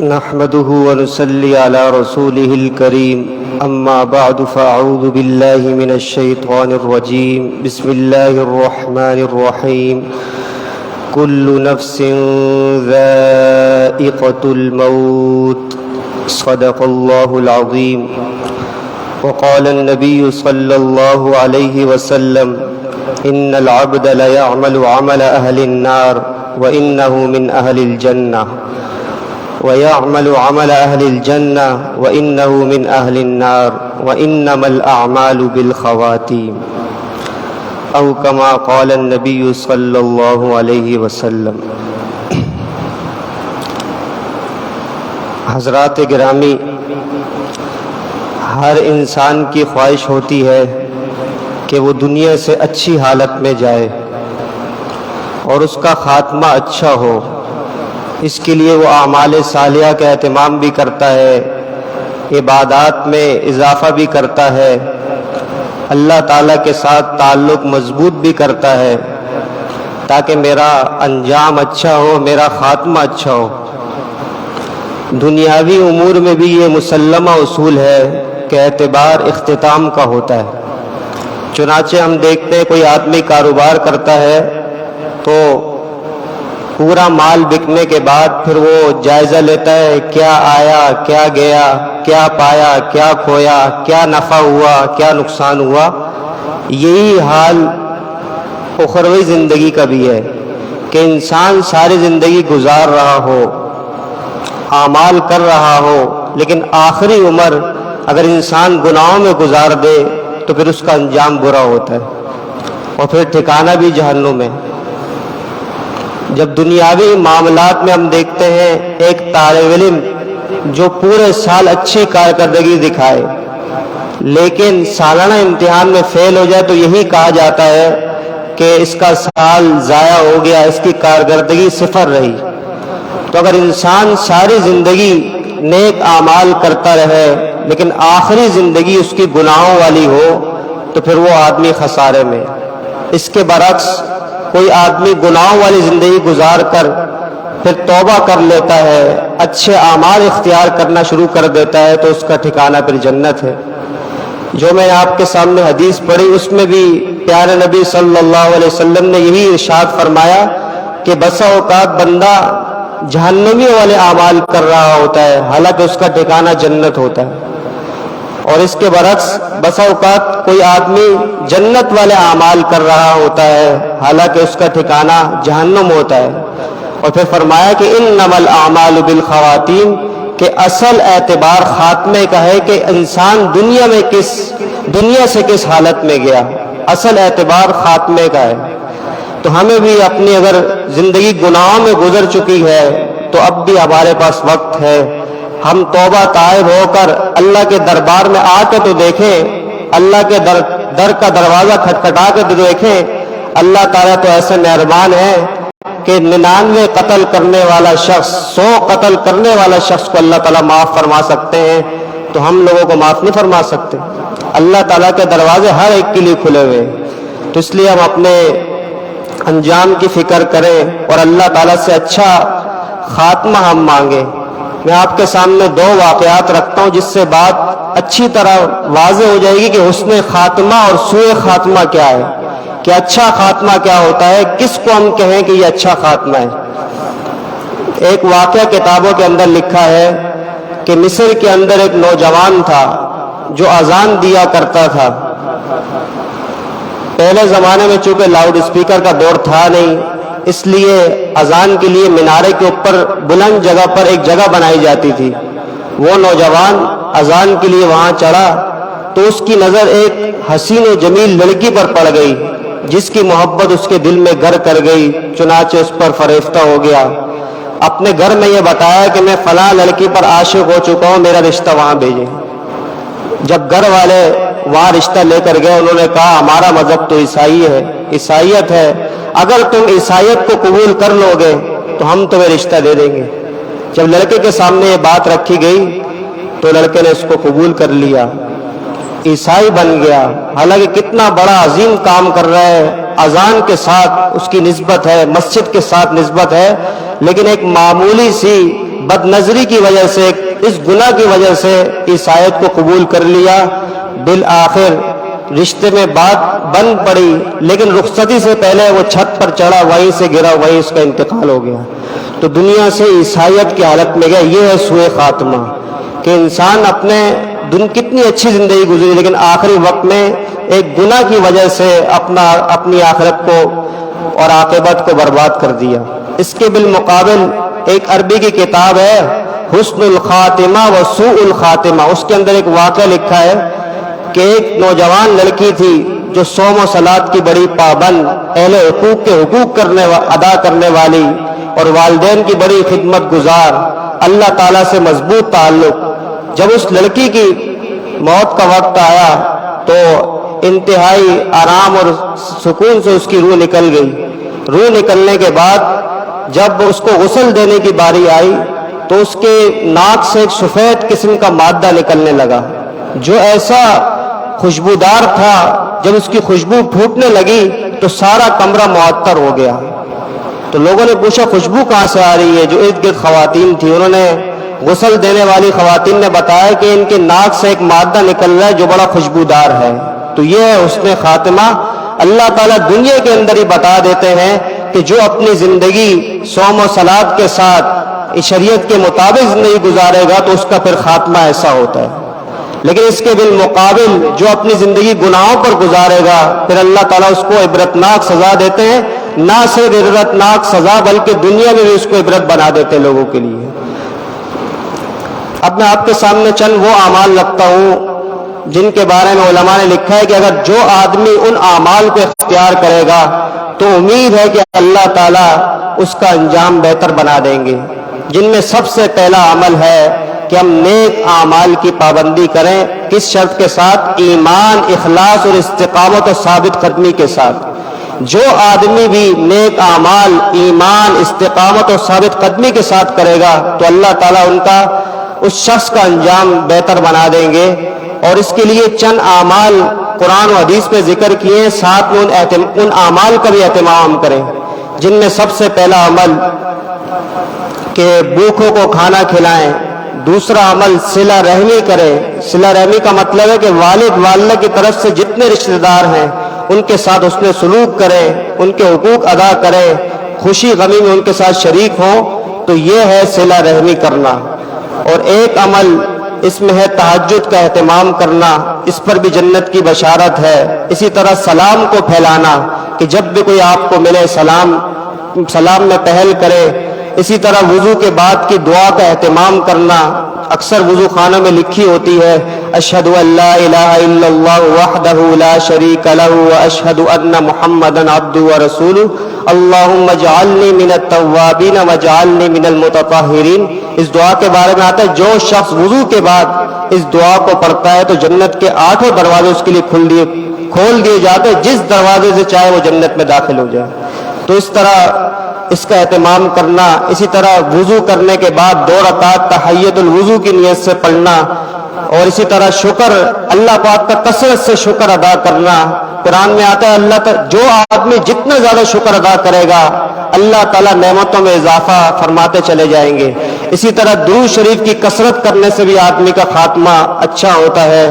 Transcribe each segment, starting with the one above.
نحمده ونصلي على رسوله الكريم أما بعد فأعوذ بالله من الشيطان الرجيم بسم الله الرحمن الرحيم كل نفس ذائقة الموت صدق الله العظيم وقال النبي صلى الله عليه وسلم إن العبد ليعمل عمل أهل النار وإنه من أهل الجنة ويعمل عمل أهل الجنة وإنه من أهل النار وإنما الأعمال بالخواتيم أو كما قال النبي صلى الله عليه وسلم۔ حضرات گرامی، ہر انسان کی خواہش ہوتی ہے کہ وہ دنیا سے اچھی حالت میں جائے اور اس کا خاتمہ اچھا ہو۔ اس کے لیے وہ اعمال صالحہ کا اہتمام بھی کرتا ہے، عبادات میں اضافہ بھی کرتا ہے، اللہ تعالیٰ کے ساتھ تعلق مضبوط بھی کرتا ہے تاکہ میرا انجام اچھا ہو، میرا خاتمہ اچھا ہو۔ دنیاوی امور میں بھی یہ مسلمہ اصول ہے کہ اعتبار اختتام کا ہوتا ہے۔ چنانچہ ہم دیکھتے ہیں کوئی آدمی کاروبار کرتا ہے تو پورا مال بکنے کے بعد پھر وہ جائزہ لیتا ہے، کیا آیا، کیا گیا، کیا پایا، کیا کھویا، کیا نفع ہوا، کیا نقصان ہوا۔ یہی حال اخروی زندگی کا بھی ہے کہ انسان ساری زندگی گزار رہا ہو، اعمال کر رہا ہو، لیکن آخری عمر اگر انسان گناہوں میں گزار دے تو پھر اس کا انجام برا ہوتا ہے اور پھر ٹھکانہ بھی جہنم میں۔ جب دنیاوی معاملات میں ہم دیکھتے ہیں ایک طالب علم جو پورے سال اچھی کارکردگی دکھائے لیکن سالانہ امتحان میں فیل ہو جائے تو یہی کہا جاتا ہے کہ اس کا سال ضائع ہو گیا، اس کی کارکردگی صفر رہی۔ تو اگر انسان ساری زندگی نیک اعمال کرتا رہے لیکن آخری زندگی اس کی گناہوں والی ہو تو پھر وہ آدمی خسارے میں۔ اس کے برعکس کوئی آدمی گناہوں والی زندگی گزار کر پھر توبہ کر لیتا ہے، اچھے اعمال اختیار کرنا شروع کر دیتا ہے تو اس کا ٹھکانہ پھر جنت ہے۔ جو میں نے آپ کے سامنے حدیث پڑھی اس میں بھی پیارے نبی صلی اللہ علیہ وسلم نے یہی ارشاد فرمایا کہ بسا اوقات بندہ جہنمی والے اعمال کر رہا ہوتا ہے حالانکہ اس کا ٹھکانہ جنت ہوتا ہے، اور اس کے برعکس بسا اوقات کوئی آدمی جنت والے اعمال کر رہا ہوتا ہے حالانکہ اس کا ٹھکانہ جہنم ہوتا ہے۔ اور پھر فرمایا کہ انما الاعمال بالخواتیم، کہ اصل اعتبار خاتمے کا ہے کہ انسان دنیا سے کس حالت میں گیا، اصل اعتبار خاتمے کا ہے۔ تو ہمیں بھی اپنی اگر زندگی گناہوں میں گزر چکی ہے تو اب بھی ہمارے پاس وقت ہے، ہم توبہ طائب ہو کر اللہ کے دربار میں آ کے تو دیکھیں، اللہ کے در کا دروازہ کھٹکھٹا کے تو دیکھیں۔ اللہ تعالیٰ تو ایسے مہربان ہے کہ 99 قتل کرنے والا شخص، 100 قتل کرنے والا شخص کو اللہ تعالیٰ معاف فرما سکتے ہیں، تو ہم لوگوں کو معاف نہیں فرما سکتے؟ اللہ تعالیٰ کے دروازے ہر ایک کے لیے کھلے ہوئے ہیں۔ تو اس لیے ہم اپنے انجام کی فکر کریں اور اللہ تعالیٰ سے اچھا خاتمہ ہم مانگیں۔ میں آپ کے سامنے 2 واقعات رکھتا ہوں جس سے بات اچھی طرح واضح ہو جائے گی کہ حسن خاتمہ اور سوء خاتمہ کیا ہے، کہ اچھا خاتمہ کیا ہوتا ہے، کس کو ہم کہیں کہ یہ اچھا خاتمہ ہے۔ ایک واقعہ کتابوں کے اندر لکھا ہے کہ مصر کے اندر ایک نوجوان تھا جو اذان دیا کرتا تھا۔ پہلے زمانے میں چونکہ لاؤڈ اسپیکر کا دور تھا نہیں، اس لیے اذان کے لیے مینارے کے اوپر بلند جگہ پر ایک جگہ بنائی جاتی تھی۔ وہ نوجوان اذان کے لیے وہاں چڑھا تو اس کی نظر ایک حسین و جمیل لڑکی پر پڑ گئی جس کی محبت اس کے دل میں گر کر گئی، چنانچہ اس پر فریفتہ ہو گیا۔ اپنے گھر میں یہ بتایا کہ میں فلاں لڑکی پر عاشق ہو چکا ہوں، میرا رشتہ وہاں بھیجیں۔ جب گھر والے وہاں رشتہ لے کر گئے انہوں نے کہا ہمارا مذہب تو عیسائیت ہے، اگر تم عیسائیت کو قبول کر لو گے تو ہم تمہیں رشتہ دے دیں گے۔ جب لڑکے کے سامنے یہ بات رکھی گئی تو لڑکے نے اس کو قبول کر لیا، عیسائی بن گیا۔ حالانکہ کتنا بڑا عظیم کام کر رہا ہے، اذان کے ساتھ اس کی نسبت ہے، مسجد کے ساتھ نسبت ہے، لیکن ایک معمولی سی بد نظری کی وجہ سے، اس گناہ کی وجہ سے اس آیت کو قبول کر لیا، بالآخر رشتے میں بات بن پڑی، لیکن رخصتی سے پہلے وہ چھت پر چڑھا، وہیں سے گرا، وہیں اس کا انتقال ہو گیا، تو دنیا سے عیسائیت کی حالت میں گیا۔ یہ ہے سوء خاتمہ، کہ انسان اپنے کتنی اچھی زندگی گزری لیکن آخری وقت میں ایک گناہ کی وجہ سے اپنی آخرت کو اور عاقبت کو برباد کر دیا۔ اس کے بالمقابل ایک عربی کی کتاب ہے حسن الخاتمہ و سوء الخاتمہ، اس کے اندر ایک واقعہ لکھا ہے کہ ایک نوجوان لڑکی تھی جو صوم و صلات کی بڑی پابند، اہل حقوق کے حقوق ادا کرنے والی اور والدین کی بڑی خدمت گزار، اللہ تعالیٰ سے مضبوط تعلق۔ جب اس لڑکی کی موت کا وقت آیا تو انتہائی آرام اور سکون سے اس کی روح نکل گئی۔ روح نکلنے کے بعد جب اس کو غسل دینے کی باری آئی تو اس کے ناک سے ایک سفید قسم کا مادہ نکلنے لگا جو ایسا خوشبودار تھا، جب اس کی خوشبو پھوٹنے لگی تو سارا کمرہ معطر ہو گیا۔ تو لوگوں نے پوچھا خوشبو کہاں سے آ رہی ہے؟ جو ارد گرد خواتین تھی انہوں نے، غسل دینے والی خواتین نے بتایا کہ ان کے ناک سے ایک مادہ نکل رہا ہے جو بڑا خوشبودار ہے۔ تو یہ ہے حسن خاتمہ۔ اللہ تعالیٰ دنیا کے اندر ہی بتا دیتے ہیں کہ جو اپنی زندگی صوم و صلات کے ساتھ شریعت کے مطابق زندگی گزارے گا تو اس کا پھر خاتمہ ایسا ہوتا ہے، لیکن اس کے بالمقابل جو اپنی زندگی گناہوں پر گزارے گا پھر اللہ تعالیٰ اس کو عبرتناک سزا دیتے ہیں۔ نہ صرف عبرتناک سزا بلکہ دنیا میں بھی اس کو عبرت بنا دیتے ہیں لوگوں کے لیے۔ اب میں آپ کے سامنے چند وہ اعمال رکھتا ہوں جن کے بارے میں علماء نے لکھا ہے کہ اگر جو آدمی ان اعمال کو اختیار کرے گا تو امید ہے کہ اللہ تعالیٰ اس کا انجام بہتر بنا دیں گے۔ جن میں سب سے پہلا عمل ہے کہ ہم نیک اعمال کی پابندی کریں۔ کس شرط کے ساتھ؟ ایمان، اخلاص اور استقامت و ثابت قدمی کے ساتھ۔ جو آدمی بھی نیک اعمال، ایمان، استقامت اور ثابت قدمی کے ساتھ کرے گا تو اللہ تعالیٰ اس شخص کا انجام بہتر بنا دیں گے۔ اور اس کے لیے چند اعمال قرآن و حدیث میں ذکر کیے ہیں، ساتھ میں ان اعمال کا بھی اہتمام کریں، جن میں سب سے پہلا عمل کہ بھوکوں کو کھانا کھلائیں۔ دوسرا عمل صلہ رحمی کریں۔ صلہ رحمی کا مطلب ہے کہ والد والدہ کی طرف سے جتنے رشتہ دار ہیں ان کے ساتھ اس نے سلوک کریں، ان کے حقوق ادا کریں، خوشی غمی میں ان کے ساتھ شریک ہوں، تو یہ ہے صلہ رحمی کرنا۔ اور ایک عمل اس میں ہے تہجد کا اہتمام کرنا، اس پر بھی جنت کی بشارت ہے۔ اسی طرح سلام کو پھیلانا کہ جب بھی کوئی آپ کو ملے سلام میں پہل کرے۔ اسی طرح وضو کے بعد کی دعا کا اہتمام کرنا، اکثر وضو خانوں میں لکھی ہوتی ہے اشہد ان لا الہ الا اللہ وحدہ لا شریک لہ واشہد ان محمدا عبدہ ورسولہ اللہم اجعلنی من التوابین واجعلنی من المتطہرین۔ اس دعا کے بارے میں آتا ہے جو شخص وضو کے بعد اس دعا کو پڑھتا ہے تو جنت کے 8 دروازے اس کے لیے کھول دیے جاتے ہیں، جس دروازے سے چاہے وہ جنت میں داخل ہو جائے۔ تو اس طرح اس کا اہتمام کرنا۔ اسی طرح وضو کرنے کے بعد 2 رکعت تحیۃ الوضو کی نیت سے پڑھنا، اور اسی طرح شکر، اللہ پاک کا کثرت سے شکر ادا کرنا۔ قرآن میں آتا ہے جو آدمی جتنا زیادہ شکر ادا کرے گا اللہ تعالیٰ نعمتوں میں اضافہ فرماتے چلے جائیں گے۔ اسی طرح درود شریف کی کثرت کرنے سے بھی آدمی کا خاتمہ اچھا ہوتا ہے۔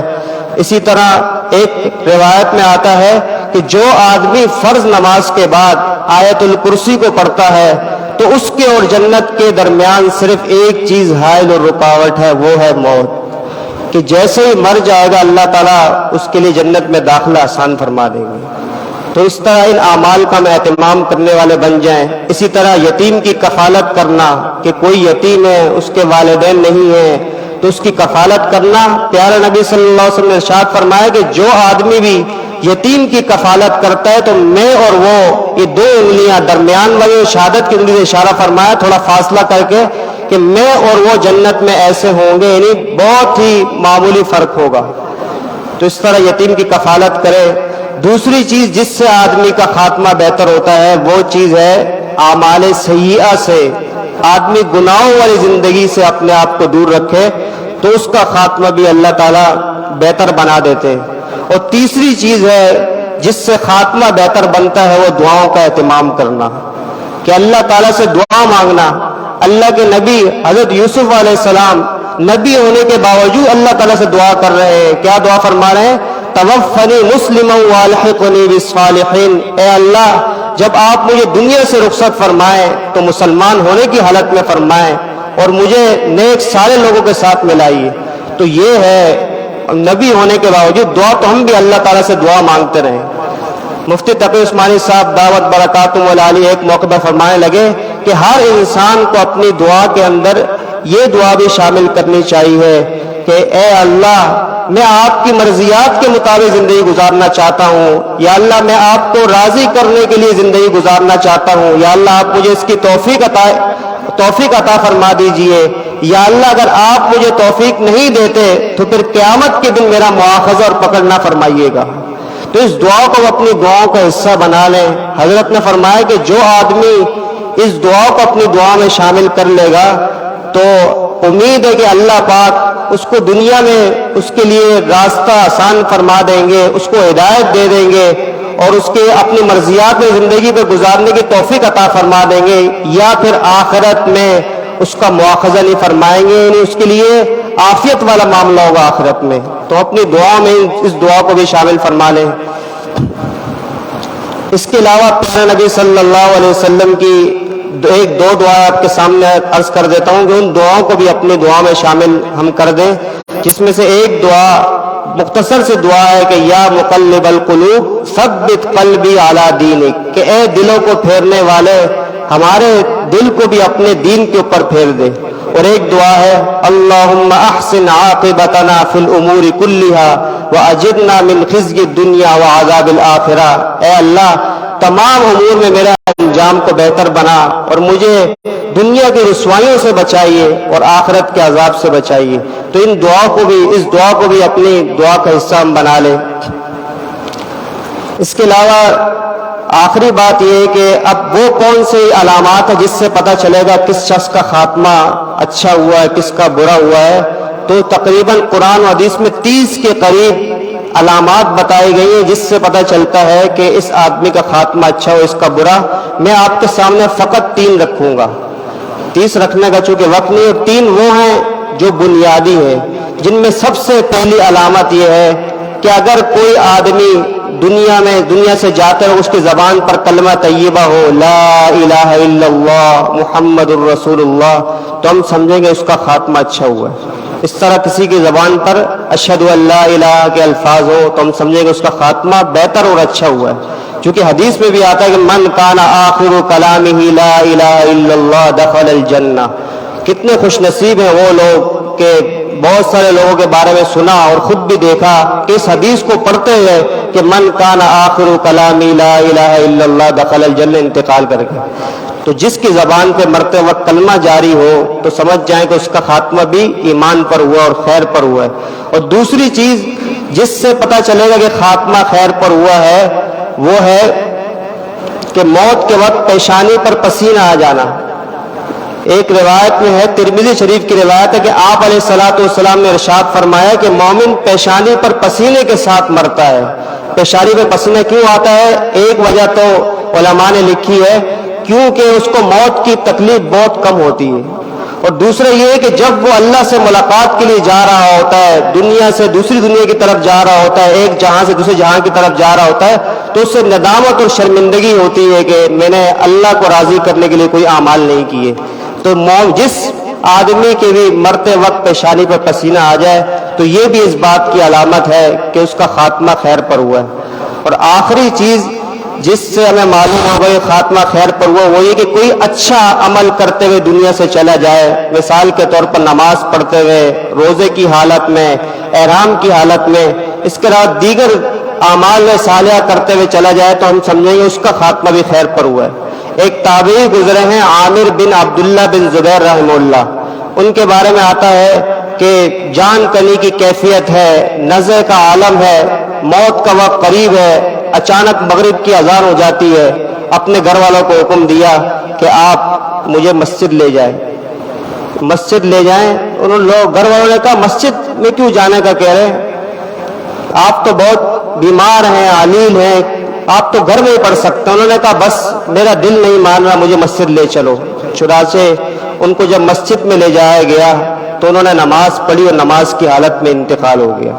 اسی طرح ایک روایت میں آتا ہے کہ جو آدمی فرض نماز کے بعد آیت الکرسی کو پڑھتا ہے تو اس کے اور جنت کے درمیان صرف ایک چیز حائل اور رکاوٹ ہے، وہ ہے موت، کہ جیسے ہی مر جائے گا اللہ تعالیٰ اس کے لیے جنت میں داخلہ آسان فرما دیں گے۔ تو اس طرح ان اعمال کا میں اہتمام کرنے والے بن جائیں۔ اسی طرح یتیم کی کفالت کرنا، کہ کوئی یتیم ہے اس کے والدین نہیں ہیں تو اس کی کفالت کرنا۔ پیارے نبی صلی اللہ علیہ وسلم نے ارشاد فرمایا کہ جو آدمی بھی یتیم کی کفالت کرتا ہے تو میں اور وہ، یہ 2 انگلیاں درمیان والی شہادت کی انگلی سے اشارہ فرمایا تھوڑا فاصلہ کر کے، کہ میں اور وہ جنت میں ایسے ہوں گے، یعنی بہت ہی معمولی فرق ہوگا۔ تو اس طرح یتیم کی کفالت کرے۔ دوسری چیز جس سے آدمی کا خاتمہ بہتر ہوتا ہے وہ چیز ہے اعمال سیئہ سے۔ آدمی گناہوں والی زندگی سے اپنے آپ کو دور رکھے تو اس کا خاتمہ بھی اللہ تعالیٰ بہتر بنا دیتے۔ اور تیسری چیز ہے جس سے خاتمہ بہتر بنتا ہے وہ دعاؤں کا اہتمام کرنا، کہ اللہ تعالیٰ سے دعا مانگنا۔ اللہ کے نبی حضرت یوسف علیہ السلام نبی ہونے کے باوجود اللہ تعالیٰ سے دعا کر رہے ہیں. کیا دعا فرما رہے ہیں؟ توفنی مسلما والحقنی بالصالحین. اے اللہ جب آپ مجھے دنیا سے رخصت فرمائیں تو مسلمان ہونے کی حالت میں فرمائیں اور مجھے نیک سارے لوگوں کے ساتھ ملائیے. تو یہ ہے نبی ہونے کے باوجود دعا. تو ہم بھی اللہ تعالیٰ سے دعا مانگتے رہیں. مفتی تقی عثمانی صاحب دعوت برکاتہم والعالی ایک موقع پر فرمانے لگے کہ ہر انسان کو اپنی دعا کے اندر یہ دعا بھی شامل کرنی چاہیے کہ اے اللہ میں آپ کی مرضیات کے مطابق زندگی گزارنا چاہتا ہوں. یا اللہ میں آپ کو راضی کرنے کے لیے زندگی گزارنا چاہتا ہوں. یا اللہ آپ مجھے اس کی توفیق عطا فرما دیجئے. یا اللہ اگر آپ مجھے توفیق نہیں دیتے تو پھر قیامت کے دن میرا مواخذہ اور پکڑ نہ فرمائیے گا. تو اس دعا کو اپنی دعاؤں کا حصہ بنا لیں. حضرت نے فرمایا کہ جو آدمی اس دعا کو اپنی دعا میں شامل کر لے گا تو امید ہے کہ اللہ پاک اس کو دنیا میں اس کے لیے راستہ آسان فرما دیں گے, اس کو ہدایت دے دیں گے اور اس کے اپنی مرضیات میں زندگی پہ گزارنے کی توفیق عطا فرما دیں گے. یا پھر آخرت میں اس کا مواخذہ نہیں فرمائیں گے, یعنی اس کے لیے عافیت والا معاملہ ہوگا آخرت میں. تو اپنی دعا میں اس دعا کو بھی شامل فرما لیں. اس کے علاوہ پیارے نبی صلی اللہ علیہ وسلم کی ایک دو دعائیں آپ کے سامنے عرض کر دیتا ہوں کہ ان دعاؤں کو بھی اپنی دعا میں شامل ہم کر دیں, جس میں سے ایک دعا مختصر سے دعا ہے کہ یا مقلب القلوب ثبت قلبی علی دینک, کہ اے دلوں کو پھیرنے والے ہمارے دل کو بھی اپنے دین کے اوپر پھیر دے. اور ایک دعا ہے اللہم احسن عاقبتنا فی الامور کلہا واجرنا من خزی الدنیا وعذاب الآخرہ. اے اللہ تمام امور میں میرا انجام کو بہتر بنا اور مجھے دنیا کی رسوائیوں سے بچائیے اور آخرت کے عذاب سے بچائیے. تو اس دعا کو بھی اپنی دعا کا حصہ ہم بنا لیں. اس کے علاوہ آخری بات یہ ہے کہ اب وہ کون سی علامات ہے جس سے پتہ چلے گا کس شخص کا خاتمہ اچھا ہوا ہے کس کا برا ہوا ہے. تو تقریباً قرآن و حدیث میں 30 کے قریب علامات بتائی گئی ہیں جس سے پتہ چلتا ہے کہ اس آدمی کا خاتمہ اچھا ہو اس کا برا. میں آپ کے سامنے فقط 3 رکھوں گا. 30 رکھنے کا چونکہ وقت نہیں ہے. 3 وہ ہیں جو بنیادی ہیں, جن میں سب سے پہلی علامت یہ ہے کہ اگر کوئی آدمی دنیا سے جاتے ہو اس کی زبان پر کلمہ طیبہ ہو لا الہ الا اللہ محمد الرسول اللہ, تو ہم سمجھیں گے اس کا خاتمہ اچھا ہوا ہے. اس طرح کسی کی زبان پر اشہد ان لا الہ کے الفاظ ہو تو ہم سمجھیں گے اس کا خاتمہ بہتر اور اچھا ہوا ہے. چونکہ حدیث میں بھی آتا ہے کہ من کان آخر کلامہ لا الہ الا اللہ دخل الجنہ. کتنے خوش نصیب ہیں وہ لوگ کہ بہت سارے لوگوں کے بارے میں سنا اور خود بھی دیکھا کہ اس حدیث کو پڑھتے ہوئے کہ من کان آخر کلامی لا الہ الا اللہ دخل الجنہ انتقال کر کے. تو جس کی زبان پہ مرتے وقت کلمہ جاری ہو تو سمجھ جائیں کہ اس کا خاتمہ بھی ایمان پر ہوا اور خیر پر ہوا ہے. اور دوسری چیز جس سے پتہ چلے گا کہ خاتمہ خیر پر ہوا ہے وہ ہے کہ موت کے وقت پیشانی پر پسینہ آ جانا. ایک روایت میں ہے, ترمذی شریف کی روایت ہے کہ آپ علیہ الصلوۃ والسلام نے ارشاد فرمایا کہ مومن پیشانی پر پسینے کے ساتھ مرتا ہے. پیشانی پر پسینہ کیوں آتا ہے؟ ایک وجہ تو علماء نے لکھی ہے کیونکہ اس کو موت کی تکلیف بہت کم ہوتی ہے, اور دوسرا یہ ہے کہ جب وہ اللہ سے ملاقات کے لیے جا رہا ہوتا ہے, دنیا سے دوسری دنیا کی طرف جا رہا ہوتا ہے, ایک جہاں سے دوسرے جہاں کی طرف جا رہا ہوتا ہے, تو اس سے ندامت اور شرمندگی ہوتی ہے کہ میں نے اللہ کو راضی کرنے کے لیے کوئی اعمال نہیں کیے. تو جس آدمی کے بھی مرتے وقت پیشانی پر پسینہ آ جائے تو یہ بھی اس بات کی علامت ہے کہ اس کا خاتمہ خیر پر ہوا ہے. اور آخری چیز جس سے ہمیں معلوم ہوگا یہ خاتمہ خیر پر ہوا وہ یہ کہ کوئی اچھا عمل کرتے ہوئے دنیا سے چلا جائے. مثال کے طور پر نماز پڑھتے ہوئے, روزے کی حالت میں, احرام کی حالت میں, اس کے بعد دیگر اعمال صالحہ کرتے ہوئے چلا جائے تو ہم سمجھیں گے اس کا خاتمہ بھی خیر پر ہوا ہے. ایک تابعی گزرے ہیں عامر بن عبداللہ بن زبیر رحمہ اللہ, ان کے بارے میں آتا ہے کہ جان کنی کی کیفیت ہے, نزع کا عالم ہے, موت کا وقت قریب ہے, اچانک مغرب کی اذان ہو جاتی ہے. اپنے گھر والوں کو حکم دیا کہ آپ مجھے مسجد لے جائیں. مسجد لے جائیں. انہوں لوگ گھر والوں نے کہا مسجد میں کیوں جانے کا کہہ رہے ہیں, آپ تو بہت بیمار ہیں, علیل ہیں, آپ تو گھر میں ہی پڑھ سکتے ہیں. انہوں نے کہا بس میرا دل نہیں مان رہا, مجھے مسجد لے چلو. چنانچہ ان کو جب مسجد میں لے جایا گیا تو انہوں نے نماز پڑھی اور نماز کی حالت میں انتقال ہو گیا۔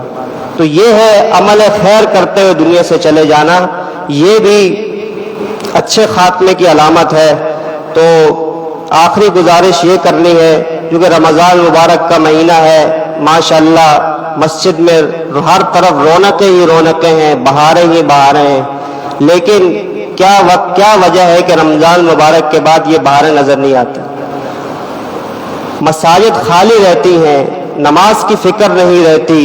تو یہ ہے عمل خیر کرتے ہوئے دنیا سے چلے جانا، یہ بھی اچھے خاتمے کی علامت ہے۔ تو آخری گزارش یہ کرنی ہے، کیونکہ رمضان مبارک کا مہینہ ہے، ماشاءاللہ مسجد میں ہر طرف رونقیں ہی رونقیں ہیں، بہاریں ہی بہاریں ہیں، لیکن کیا وجہ ہے کہ رمضان مبارک کے بعد یہ بہاریں نظر نہیں آتی؟ مساجد خالی رہتی ہیں، نماز کی فکر نہیں رہتی،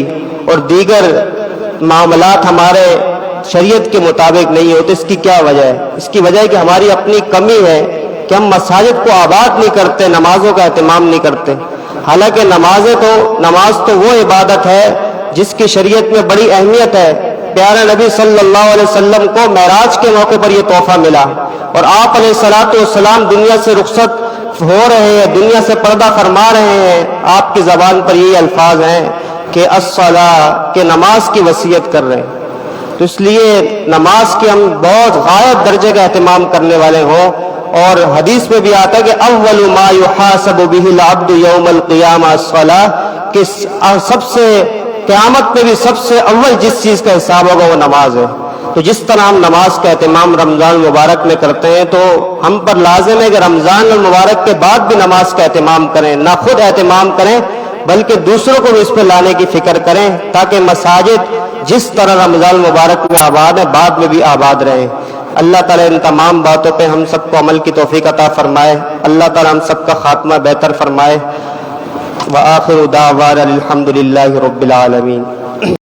اور دیگر معاملات ہمارے شریعت کے مطابق نہیں ہوتے۔ اس کی کیا وجہ ہے؟ اس کی وجہ ہے کہ ہماری اپنی کمی ہے کہ ہم مساجد کو آباد نہیں کرتے، نمازوں کا اہتمام نہیں کرتے۔ حالانکہ نماز تو وہ عبادت ہے جس کی شریعت میں بڑی اہمیت ہے۔ پیارے نبی صلی اللہ علیہ وسلم کو معراج کے موقع پر یہ تحفہ ملا، اور آپ علیہ الصلوۃ والسلام دنیا سے رخصت ہو رہے ہیں، دنیا سے پردہ فرما رہے ہیں، آپ کی زبان پر یہی الفاظ ہیں کہ الصلاۃ، کہ نماز کی وصیت کر رہے ہیں۔ تو اس لیے نماز کی ہم بہت غائب درجے کا اہتمام کرنے والے ہوں، اور حدیث میں بھی آتا ہے کہ اول ما یحاسب به العبد یوم القیامہ الصلاۃ، کہ سب سے قیامت میں بھی سب سے اول جس چیز کا حساب ہوگا وہ نماز ہے۔ تو جس طرح ہم نماز کا اہتمام رمضان مبارک میں کرتے ہیں، تو ہم پر لازم ہے کہ رمضان المبارک کے بعد بھی نماز کا اہتمام کریں، نہ خود اہتمام کریں بلکہ دوسروں کو بھی اس پہ لانے کی فکر کریں، تاکہ مساجد جس طرح رمضان مبارک میں آباد ہے بعد میں بھی آباد رہیں۔ اللہ تعالیٰ ان تمام باتوں پہ ہم سب کو عمل کی توفیق عطا فرمائے، اللہ تعالیٰ ہم سب کا خاتمہ بہتر فرمائے۔ وآخر دعوانا الحمد للہ رب العالمین۔